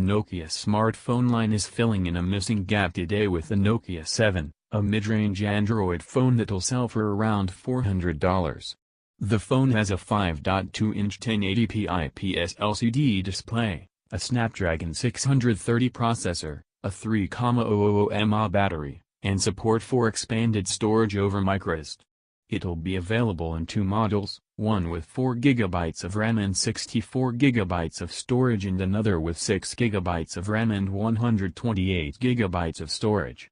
Nokia smartphone line is filling in a missing gap today with the Nokia 7, a mid-range Android phone that'll sell for around $400. The phone has a 5.2-inch 1080p IPS LCD display, a Snapdragon 630 processor, a 3,000 mAh battery, and support for expanded storage over microSD. It'll be available in two models, one with 4GB of RAM and 64GB of storage and another with 6GB of RAM and 128GB of storage.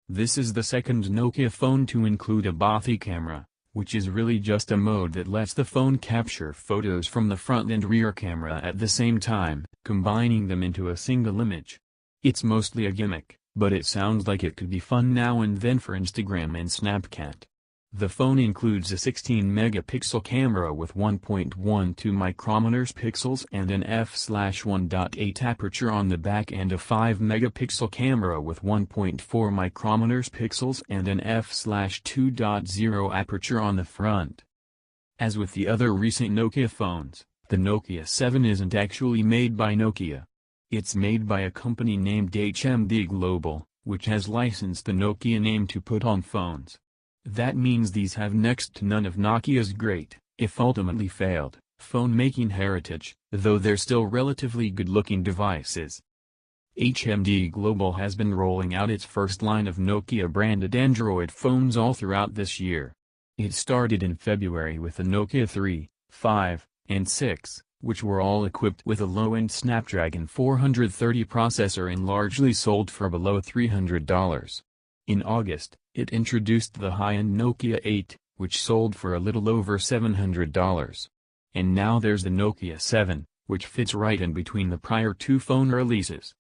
This is the second Nokia phone to include a Bokeh camera, which is really just a mode that lets the phone capture photos from the front and rear camera at the same time, combining them into a single image. It's mostly a gimmick, but it sounds like it could be fun now and then for Instagram and Snapchat. The phone includes a 16-megapixel camera with 1.12 micrometers pixels and an f/1.8 aperture on the back and a 5-megapixel camera with 1.4 micrometers pixels and an f/2.0 aperture on the front. As with the other recent Nokia phones, the Nokia 7 isn't actually made by Nokia. It's made by a company named HMD Global, which has licensed the Nokia name to put on phones. That means these have next to none of Nokia's great, if ultimately failed, phone-making heritage, though they're still relatively good-looking devices. HMD Global has been rolling out its first line of Nokia-branded Android phones all throughout this year. It started in February with the Nokia 3, 5, and 6, which were all equipped with a low-end Snapdragon 430 processor and largely sold for below $300. In August, it introduced the high-end Nokia 8, which sold for a little over $700. And now there's the Nokia 7, which fits right in between the prior two phone releases.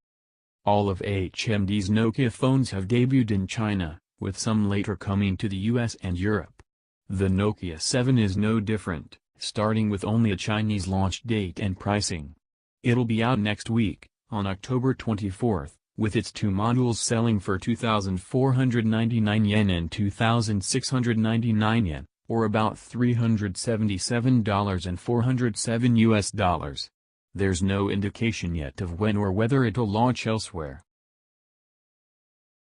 All of HMD's Nokia phones have debuted in China, with some later coming to the US and Europe. The Nokia 7 is no different, starting with only a Chinese launch date and pricing. It'll be out next week, on October 24th. With its two models selling for 2,499 yen and 2,699 yen, or about $377 and $407 US. There's no indication yet of when or whether it'll launch elsewhere.